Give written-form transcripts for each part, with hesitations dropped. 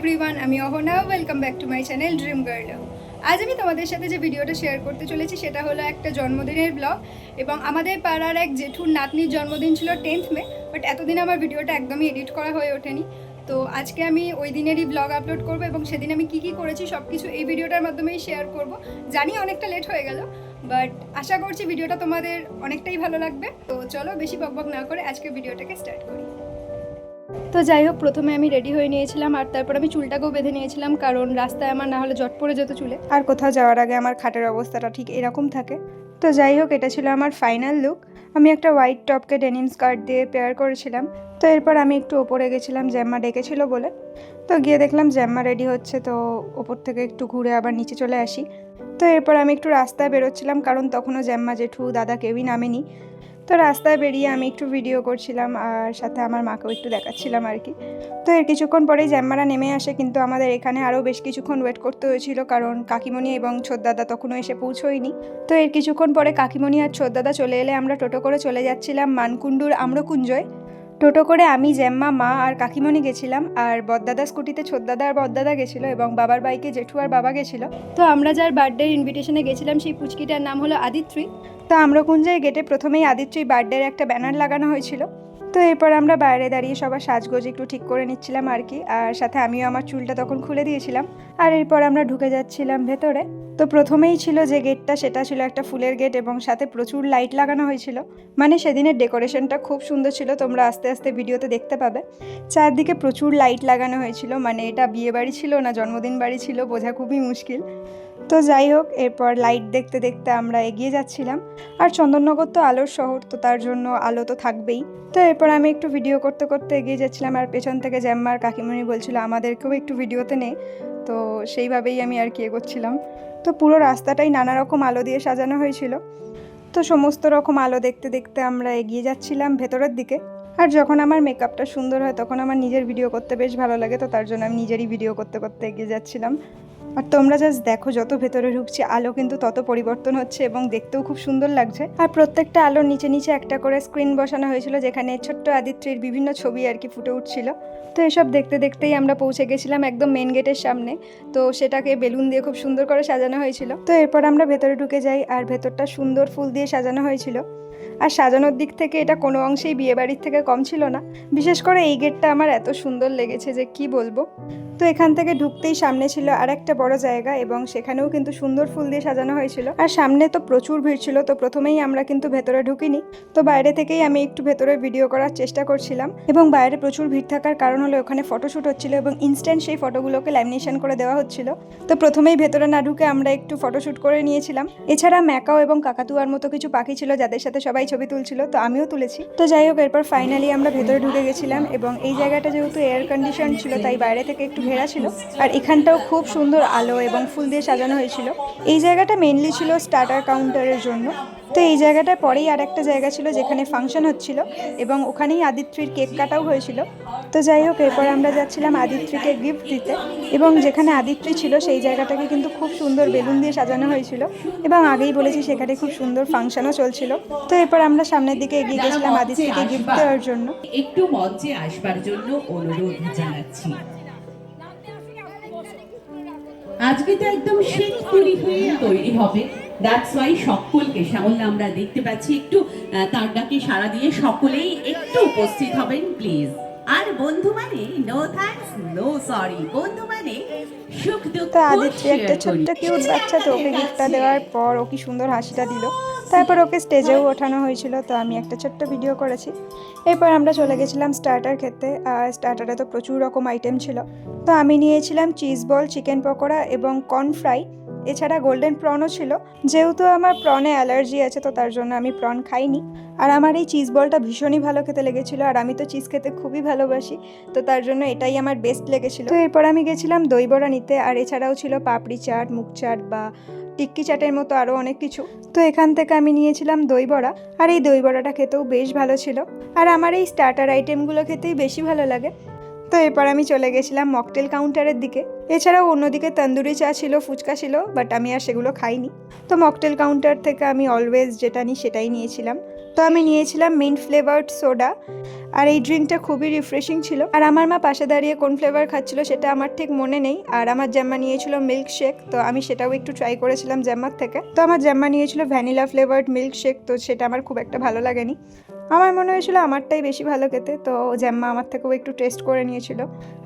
Everyone, আমি Ahana. Welcome back to my channel dream girl. আজ আমি তোমাদের সাথে যে ভিডিওটা শেয়ার করতে চলেছি সেটা হলো একটা জন্মদিনের ব্লগ। এবং আমাদের পাড়ার এক জেঠুর নাতনির জন্মদিন ছিল 10th মে, বাট এতদিন আমার ভিডিওটা একদমই এডিট করা হয়ে ওঠেনি। তো আজকে আমি ওই দিনেরই ব্লগ আপলোড করবো এবং সেদিন আমি কী করেছি সব কিছু এই ভিডিওটার মাধ্যমেই শেয়ার করব। জানি অনেকটা লেট হয়ে গেল, বাট আশা করছি ভিডিওটা তোমাদের অনেকটাই ভালো লাগবে। তো চলো বেশি বকবক না করে আজকে ভিডিওটাকে স্টার্ট করি। তো যাই হোক, প্রথমে আমি রেডি হয়ে নিয়েছিলাম আর তারপর আমি চুলটাকেও বেঁধে নিয়েছিলাম, কারণ রাস্তায় আমার না হলে জট পড়ে যেত চুলে। আর কোথাও যাওয়ার আগে আমার খাটের অবস্থাটা ঠিক এরকম থাকে। তো যাই হোক, এটা ছিল আমার ফাইনাল লুক। আমি একটা হোয়াইট টপকে ডেনিম স্কার্ট দিয়ে পেয়ার করেছিলাম। তো এরপর আমি একটু ওপরে গেছিলাম, জ্যাম্মা ডেকেছিল বলে। তো গিয়ে দেখলাম জ্যাম্মা রেডি হচ্ছে, তো ওপর থেকে একটু ঘুরে আবার নিচে চলে আসি। তো এরপর আমি একটু রাস্তায় বেরোচ্ছিলাম, কারণ তখনও জ্যাম্মা, জেঠু, দাদা কেউই নামেনি। তো রাস্তায় বেরিয়ে আমি একটু ভিডিও করছিলাম আর সাথে আমার মাকেও একটু দেখাচ্ছিলাম আর কি। তো এর কিছুক্ষণ পরেই জ্যাম্মারা নেমে আসে, কিন্তু আমাদের এখানে আরও বেশ কিছুক্ষণ ওয়েট করতে হয়েছিল, কারণ কাকিমণি এবং ছোটদাদা তখনও এসে পৌঁছোয়নি। তো এর কিছুক্ষণ পরে কাকিমণি আর ছোটদাদা চলে এলে আমরা টোটো করে চলে যাচ্ছিলাম মানকুণ্ডুর আম্রকুঞ্জয়। টোটো করে আমি, জ্যাম্মা, মা আর কাকিমণি গেছিলাম, আর বড়দাদা স্কুটিতে ছোটদাদা আর বড়দাদা গেছিলো, এবং বাবার বাইকে জেঠু আর বাবা গেছিলো। তো আমরা যার বার্থডের ইনভিটেশনে গেছিলাম সেই পুচকিটার নাম হলো আদিত্রি। তো আম্রকুঞ্জের গেটে প্রথমেই আদিত্রি বার্থডের একটা ব্যানার লাগানো হয়েছিল। তো এরপর আমরা বাইরে দাঁড়িয়ে সবার সাজগোজ একটু ঠিক করে নিচ্ছিলাম আর কি, আর সাথে আমিও আমার চুলটা তখন খুলে দিয়েছিলাম। আর এরপর আমরা ঢুকে যাচ্ছিলাম ভেতরে। তো প্রথমেই ছিল যে গেটটা, সেটা ছিল একটা ফুলের গেট এবং সাথে প্রচুর লাইট লাগানো হয়েছিল। মানে সেদিনের ডেকোরেশনটা খুব সুন্দর ছিল, তোমরা আস্তে আস্তে ভিডিওতে দেখতে পাবে। চারদিকে প্রচুর লাইট লাগানো হয়েছিল, মানে এটা বিয়ে বাড়ি ছিল না জন্মদিন বাড়ি ছিল বোঝা খুবই মুশকিল। তো যাই হোক, এরপর লাইট দেখতে দেখতে আমরা এগিয়ে যাচ্ছিলাম। আর চন্দননগর তো আলোর শহর, তো তার জন্য আলো তো থাকবেই। তো এরপর আমি একটু ভিডিও করতে করতে এগিয়ে যাচ্ছিলাম, আর পেছন থেকে জ্যাম্মার কাকিমণি বলছিল আমাদেরকেও একটু ভিডিওতে নে। তো সেইভাবেই আমি আর কি এগোচ্ছিলাম। তো পুরো রাস্তাটাই নানা রকম আলো দিয়ে সাজানো হয়েছিল। তো সমস্ত রকম আলো দেখতে দেখতে আমরা এগিয়ে যাচ্ছিলাম ভেতরের দিকে। আর যখন আমার মেকআপটা সুন্দর হয় তখন আমার নিজের ভিডিও করতে বেশ ভালো লাগে, তো তার জন্য আমি নিজেরই ভিডিও করতে করতে এগিয়ে যাচ্ছিলাম। আর তোমরা জাস্ট দেখো, যত ভেতরে ঢুকছি আলো কিন্তু তত পরিবর্তন হচ্ছে এবং দেখতেও খুব সুন্দর লাগছে। আর প্রত্যেকটা আলোর নিচে নিচে একটা করে স্ক্রিন বসানো হয়েছিল, যেখানে ছোট্ট আদিত্রির বিভিন্ন ছবি আর কি ফুটে উঠছিল। তো এসব দেখতে দেখতেই আমরা পৌঁছে গেছিলাম একদম মেন গেটের সামনে। তো সেটাকে বেলুন দিয়ে খুব সুন্দর করে সাজানো হয়েছিল। তো এরপর আমরা ভেতরে ঢুকে যাই, আর ভেতরটা সুন্দর ফুল দিয়ে সাজানো হয়েছিল। আর সাজানোর দিক থেকে এটা কোনো অংশেই বিয়েবাড়ির থেকে কম ছিল না। বিশেষ করে এই গেটটা আমার এত সুন্দর লেগেছে যে কি বলবো। তো এখান থেকে ঢুকতেই সামনে ছিল আর একটা বড় জায়গা, এবং সেখানেও কিন্তু সুন্দর ফুল দিয়ে সাজানো হয়েছিল। আর সামনে তো প্রচুর ভিড় ছিল, তো প্রথমেই আমরা কিন্তু ভেতরে ঢুকিনি। তো বাইরে থেকেই আমি একটু ভেতরে ভিডিও করার চেষ্টা করছিলাম, এবং বাইরে প্রচুর ভিড় থাকার কারণ হলো ওখানে ফটোশ্যুট হচ্ছিল এবং ইনস্ট্যান্ট সেই ফটোগুলোকে ল্যামিনেশন করে দেওয়া হচ্ছিল। তো প্রথমেই ভেতরে না ঢুকে আমরা একটু ফটোশ্যুট করে নিয়েছিলাম। এছাড়া ম্যাকাও এবং কাকাতুয়ার মতো কিছু পাখি ছিল যাদের সাথে সবাই ছবি তুলছিল, তো আমিও তুলেছি। তো যাই হোক, এরপর ফাইনালি আমরা ভেতরে ঢুকে গেছিলাম, এবং এই জায়গাটা যেহেতু এয়ার কন্ডিশন ছিল তাই বাইরে থেকে একটু ঘেরা ছিল। আর এখানটাও খুব সুন্দর আলো এবং ফুল দিয়ে সাজানো হয়েছিল। এই জায়গাটা মেনলি ছিল স্টার্টার কাউন্টারের জন্য। তো এই জায়গাটার পরেই আর একটা জায়গা ছিল যেখানে ফাংশন হচ্ছিল, এবং ওখানেই আদিত্রির কেক কাটাও হয়েছিল। তো যাই হোক, এরপর আমরা যাচ্ছিলাম আদিত্রিকে গিফট দিতে, এবং যেখানে আদিত্রি ছিল সেই জায়গাটাকে কিন্তু খুব সুন্দর বেলুন দিয়ে সাজানো হয়েছিল, এবং আগেই বলেছি সেখানে খুব সুন্দর ফাংশনও চলছিল। তো এরপর আমরা সামনের দিকে এগিয়ে গেছিলাম আদিত্রিকে গিফট দেওয়ার জন্য। একটু মঞ্চে আসবার জন্য অনুরোধ জানাচ্ছি। আজকে তো একদম শেখ তৈরি হয়ে তৈরি হবে, দ্যাটস ওয়াই সকলকে সামনে আমরা দেখতে পাচ্ছি একটু তার ডাকে সাড়া দিয়ে সকলেই একটু উপস্থিত হবেন প্লিজ। আর বন্ধু মানে নো থ্যাঙ্কস নো সরি, বন্ধু মানে সুখ দুঃখ। তো আদিত্রি একটা ছোট্ট কিউট বাচ্চা, তো ওকে গিফটটা দেওয়ার পর ও কি সুন্দর হাসিটা দিল। তারপর ওকে স্টেজেও ওঠানো হয়েছিল, তো আমি একটা ছোট্ট ভিডিও করেছি। এরপর আমরা চলে গেছিলাম স্টার্টার খেতে, আর স্টার্টারে তো প্রচুর রকম আইটেম ছিল। তো আমি নিয়েছিলাম চিজ বল, চিকেন পকোড়া এবং কর্ন ফ্রাই। এছাড়া গোল্ডেন প্রনও ছিল। যেহেতু আমার প্রনে অ্যালার্জি আছে, তো তার জন্য আমি প্রন খাইনি। আর আমার এই চিজ বলটা ভীষণই ভালো খেতে লেগেছিলো, আর আমি তো চিজ খেতে খুবই ভালোবাসি, তো তার জন্য এটাই আমার বেস্ট লেগেছিলো। তো এরপর আমি গেছিলাম দই বড়া নিতে, আর এছাড়াও ছিল পাপড়ি চাট, মুগ চাট বা টিক্কি চাটের মতো আরও অনেক কিছু। তো এখান থেকে আমি নিয়েছিলাম দই বড়া, আর এই দই বড়াটা খেতেও বেশ ভালো ছিল। আর আমার এই স্টার্টার আইটেমগুলো খেতেই বেশি ভালো লাগে। তো এরপর আমি চলে গেছিলাম মকটেল কাউন্টারের দিকে। এছাড়াও অন্যদিকে তন্দুরি চা ছিল, ফুচকা ছিল, বাট আমি আর সেগুলো খাইনি। তো মকটেল কাউন্টার থেকে আমি অলওয়েজ যেটা নিই সেটাই নিয়েছিলাম। তো আমি নিয়েছিলাম মিন্ট ফ্লেভারড সোডা, আর এই ড্রিঙ্কটা খুবই রিফ্রেশিং ছিল। আর আমার মা পাশে দাঁড়িয়ে কোন ফ্লেভার খাচ্ছিল সেটা আমার ঠিক মনে নেই। আর আমার জ্যাম্মা নিয়েছিল মিল্ক শেক, তো আমি সেটাও একটু ট্রাই করেছিলাম জ্যাম্মার থেকে। তো আমার জ্যাম্মা নিয়েছিল ভ্যানিলা ফ্লেভারড মিল্ক শেক, তো সেটা আমার খুব একটা ভালো লাগেনি। আমার মনে হয়েছিল আমারটাই বেশি ভালো খেতে, তো জ্যাম্মা আমার থেকেও একটু টেস্ট করে নিয়েছিল।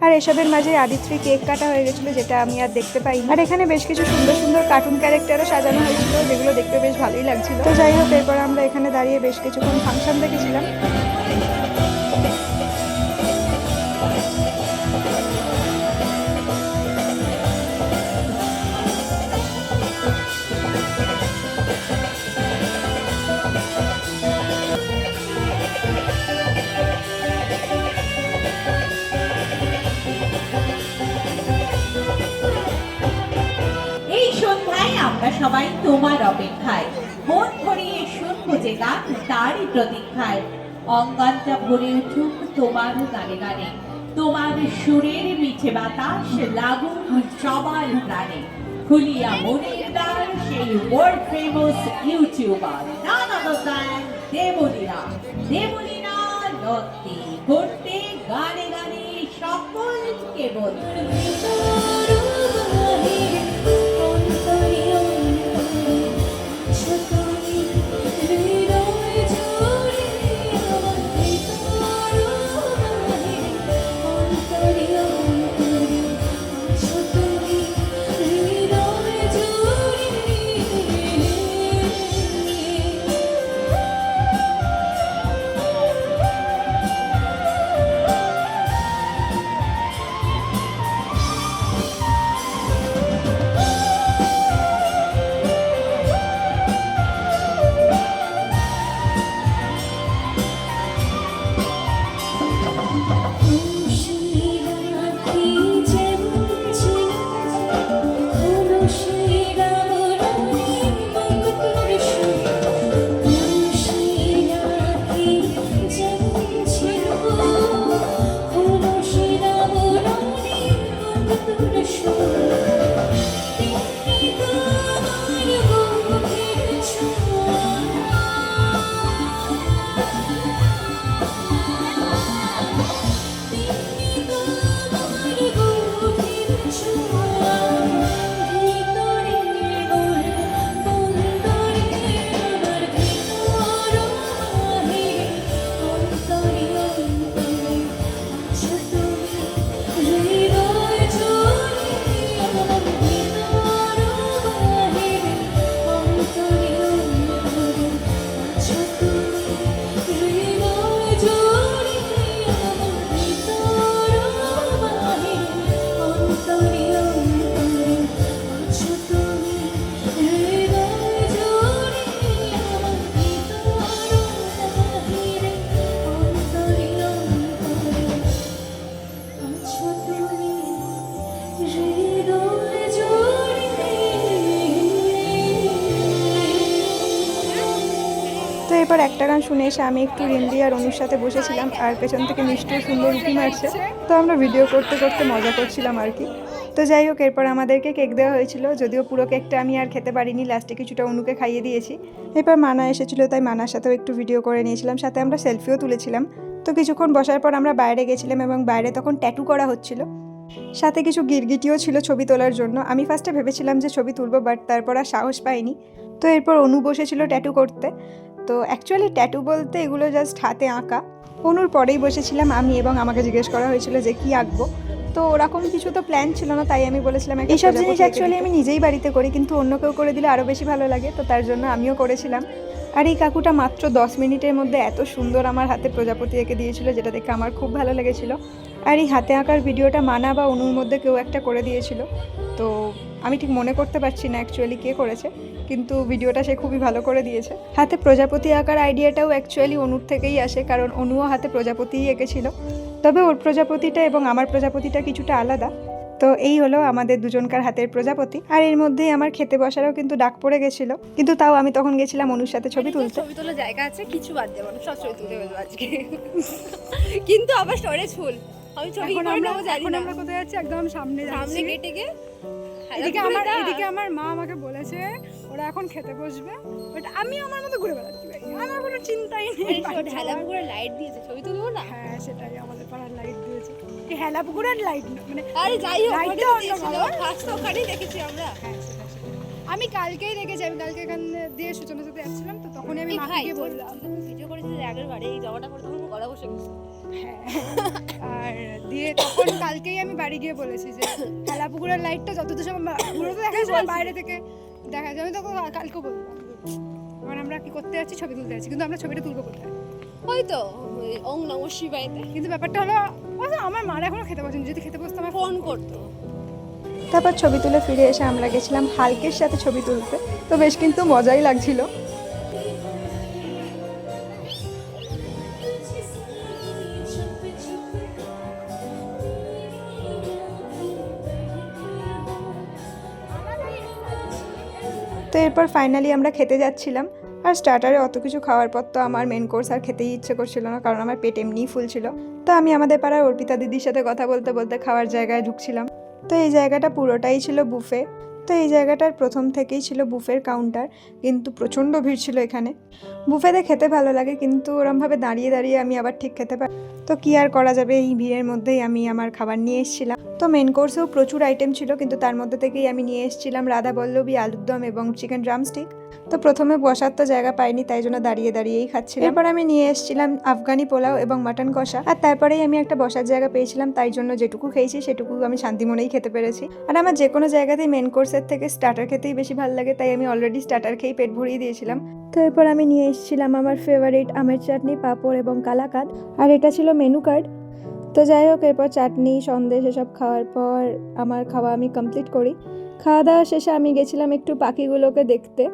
আর এসবের মাঝে আদিত্রি কেক কাটা হয়ে গেছিলো, যেটা আমি আর দেখতে পাইনি। আর এখানে বেশ কিছু সুন্দর সুন্দর কার্টুন ক্যারেক্টারও সাজানো হয়েছিল, যেগুলো দেখতে বেশ ভালোই লাগছিল। তো যাই হোক, এরপর আমরা এখানে দাঁড়িয়ে বেশ কিছুক্ষণ ফাংশন দেখেছিলাম। এই সন্ধ্যায় আমরা সবাই তোমার অপেক্ষায়, মন ভরিয়ে শুনবো যে গান তারই প্রতীক্ষায়। অঙ্গনটা ভরে উঠুক তোমার গানে গানে, তোমার সুরের মিঠে বাতাস লাগুক সবার প্রাণে। খুলিয়া মনের দ্বার সেই world famous youtuber, none other than Debolina. Debolina নৃত্যে করতে গানে গানে সকলকে বলতে। তো এরপর একটা গান শুনে এসে আমি একটু রিন্দি আর অনুর সাথে বসেছিলাম, আর পেছন থেকে মিষ্টিও সুন্দর উঁকি মারছে। তো আমরা ভিডিও করতে করতে মজা করছিলাম আর কি। তো যাই হোক, এরপর আমাদেরকে কেক দেওয়া হয়েছিল, যদিও পুরো কেকটা আমি আর খেতে পারিনি, লাস্টে কিছুটা অনুকে খাইয়ে দিয়েছি। এরপর মানা এসেছিল, তাই মানার সাথেও একটু ভিডিও করে নিয়েছিলাম, সাথে আমরা সেলফিও তুলেছিলাম। তো কিছুক্ষণ বসার পর আমরা বাইরে গেছিলাম, এবং বাইরে তখন ট্যাটু করা হচ্ছিল, সাথে কিছু গিরগিটিও ছিল ছবি তোলার জন্য। আমি ফার্স্টে ভেবেছিলাম যে ছবি তুলবো, বাট তারপর আর সাহস পাইনি। তো এরপর অনু বসেছিল ট্যাটু করতে। তো অ্যাকচুয়ালি ট্যাটু বলতে এগুলো জাস্ট হাতে আঁকা। অনুর পরেই বসেছিলাম আমি, এবং আমাকে জিজ্ঞেস করা হয়েছিল যে কি আঁকবো। তো ওরকম কিছু তো প্ল্যান ছিল না, তাই আমি বলেছিলাম এইসব জিনিস অ্যাকচুয়ালি আমি নিজেই বাড়িতে করি, কিন্তু অন্য কেউ করে দিলে আরও বেশি ভালো লাগে, তো তার জন্য আমিও করেছিলাম। আর এই কাকুটা মাত্র 10 মিনিটের মধ্যে এত সুন্দর আমার হাতে প্রজাপতি এঁকে দিয়েছিল, যেটা দেখে আমার খুব ভালো লেগেছিল। আর এই হাতে আঁকার ভিডিওটা মানা বা অনুর মধ্যে কেউ একটা করে দিয়েছিল। তো আমি ঠিক মনে করতে পারছি না অ্যাকচুয়ালি কে করেছে, কিন্তু ভিডিওটা সে খুবই ভালো করে দিয়েছে। হাতে প্রজাপতি আঁকার আইডিয়াটাও অ্যাকচুয়ালি অনুর থেকেই আসে, কারণ অনুও হাতে প্রজাপতিই এঁকেছিল। তবে ওর প্রজাপতিটা এবং আমার প্রজাপতিটা কিছুটা আলাদা। তো এই হলো আমাদের দুজনকার হাতের প্রজাপতি। আর এর মধ্যেই আমার খেতে বসারও কিন্তু ডাক পড়ে গেছিল, কিন্তু তাও আমি তখন গেছিলাম অনুর সাথে ছবি তুলতে। ছবি তোলার জায়গা আছে, কিছু বাদ দেবো না, সব ছবি তুলতে হবে আজকে। কিন্তু আবার স্টোরেজ ফুল, আমি ছবি এখন করে আমরা নেবো, জানি এখন না। আমরা কোথায় যাচ্ছি? একদম সামনে সামনে যাচ্ছি। গেটে গিয়ে এদিকে আমার মা আমাকে বলেছে ওরা এখন খেতে বসবে, বাট আমি আমার মতো ঘুরে বেড়াচ্ছি ভাই, আমার কোনো চিন্তাই নেই। ঢালা পুকুরে লাইট দিয়েছে, ছবি তুলবো না? হ্যাঁ সেটাই, আমাদের পাড়ার লাইট দিয়েছে, এই হেলা পুকুরের লাইট না, মানে আরে যাই হোক, লাইটটা অন্য কালার। ফার্স্ট ওখানেই দেখেছি আমরা। হ্যাঁ সেটাই। আমি কালকেই দেখেছি, আমি কালকে এখান দিয়ে সূচনার সাথে যাচ্ছিলাম, তো তখনই আমি এই মাকে ভাই, গিয়ে তোর বললাম। ভিডিও করেছিস আগের বারে, এই জামাটা পরে তখন গলা বসে গেছে। হ্যাঁ, আর দিয়ে তখন কালকেই আমি বাড়ি গিয়ে বলেছি যে খেলা পুকুরের লাইটটা যতদূর সময় পুরো তো দেখা যায় না, বাইরে থেকে দেখা যায়। আমি তখন কালকে বললাম, কারণ আমরা কি করতে যাচ্ছি, ছবি তুলতে যাচ্ছি, কিন্তু আমরা ছবিটা তুলবো কোথায়? হয়তো ওং নমঃ শিবায়তে কিন্তু ব্যাপারটা হলো, আমার মারা এখনো খেতে বসেনি, যদি খেতে বসতো আমার ফোন করতো। তারপর ছবি তুলে ফিরে এসে আমরা গেছিলাম হালকের সাথে ছবি তুলতে, তো বেশ কিন্তু মজাই লাগছিল। তো এরপর ফাইনালি আমরা খেতে যাচ্ছিলাম, আর স্টার্টারে অত কিছু খাওয়ার পর তো আমার মেন কোর্স আর খেতেই ইচ্ছে করছিল না, কারণ আমার পেট এমনিই ফুল ছিল। তো আমি আমাদের পাড়ার অর্পিতা দিদির সাথে কথা বলতে বলতে খাওয়ার জায়গায় ঢুকছিলাম। তো এই জায়গাটা পুরোটাই ছিল বুফে। তো এই জায়গাটার প্রথম থেকেই ছিল বুফের কাউন্টার, কিন্তু প্রচণ্ড ভিড় ছিল এখানে। বুফেতে খেতে ভালো লাগে, কিন্তু ওরমভাবে দাঁড়িয়ে দাঁড়িয়ে আমি আবার ঠিক খেতে পারি, তো কি আর করা যাবে, এই ভিড়ের মধ্যেই আমি আমার খাবার নিয়ে এসেছিলাম। তো মেন কোর্সেও প্রচুর আইটেম ছিল, কিন্তু তার মধ্যে থেকেই আমি নিয়ে এসেছিলাম রাধা বল্লভী আলুর দম এবং চিকেন ড্রামস্টিক। তো প্রথমে বসার তো জায়গা পাইনি, তাই জন্য দাঁড়িয়ে দাঁড়িয়েই খাচ্ছিলাম। এরপর আমি নিয়ে এসেছিলাম আফগানি পোলাও এবং মাটন কষা, আর তারপরেই আমি একটা বসার জায়গা পেয়েছিলাম, তাই জন্য যেটুকু খেয়েছি সেটুকু আমি শান্তি মনেই খেতে পেরেছি। আর আমার যে কোনো জায়গাতেই মেন কোর্সের থেকে স্টার্টার খেতেই বেশি ভালো লাগে, তাই আমি অলরেডি স্টার্টার খেয়েই পেট ভরিয়ে দিয়েছিলাম। তো এরপর আমি নিয়ে এসেছিলাম আমার ফেভারিট আমের চাটনি, পাঁপড় এবং কালাকাঁদ, আর এটা ছিল মেনু কার্ড। তো যাই হোক, এরপর চাটনি সন্দেশ এসব খাওয়ার পর আমার খাওয়া আমি কমপ্লিট করি। খাওয়া দাওয়া শেষে আমি গেছিলাম একটু পাখিগুলোকে দেখতে,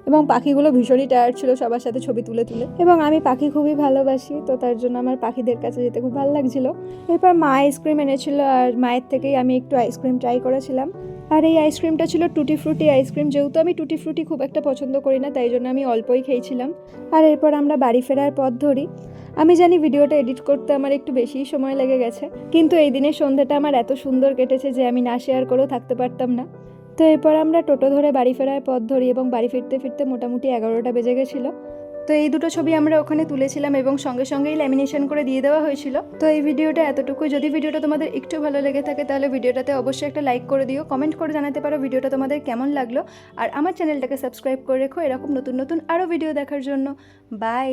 এবং পাখিগুলো ভীষণই টায়ার্ড ছিল সবার সাথে ছবি তুলে তুলে, এবং আমি পাখি খুবই ভালোবাসি, তো তার জন্য আমার পাখিদের কাছে যেতে খুব ভালো লাগছিল। এরপর মা আইসক্রিম এনেছিল, আর মায়ের থেকেই আমি একটু আইসক্রিম ট্রাই করেছিলাম। আর এই আইসক্রিমটা ছিল টুটি ফ্রুটি আইসক্রিম, যেহেতু আমি টুটি ফ্রুটি খুব একটা পছন্দ করি না, তাই জন্য আমি অল্পই খেয়েছিলাম। আর এরপর আমরা বাড়ি ফেরার পথ ধরি। আমি জানি ভিডিওটা এডিট করতে আমার একটু বেশিই সময় লেগে গেছে, কিন্তু এই দিনের সন্ধ্যাটা আমার এত সুন্দর কেটেছে যে আমি না শেয়ার করেও থাকতে পারতাম না। তো এরপর আমরা টোটো ধরে বাড়ি ফেরার পথ ধরি, এবং বাড়ি ফিরতে ফিরতে মোটামুটি 11টা বেজে গেছিলো। তো এই দুটো ছবি আমরা ওখানে তুলেছিলাম, এবং সঙ্গে সঙ্গেই ল্যামিনেশন করে দিয়ে দেওয়া হয়েছিল। তো এই ভিডিওটা এতটুকু। যদি ভিডিওটা তোমাদের একটু ভালো লেগে থাকে, তাহলে ভিডিওটাতে অবশ্যই একটা লাইক করে দিও, কমেন্ট করে জানাতে পারো ভিডিওটা তোমাদের কেমন লাগলো, আর আমার চ্যানেলটাকে সাবস্ক্রাইব করে রেখো এরকম নতুন নতুন আরও ভিডিও দেখার জন্য। বাই।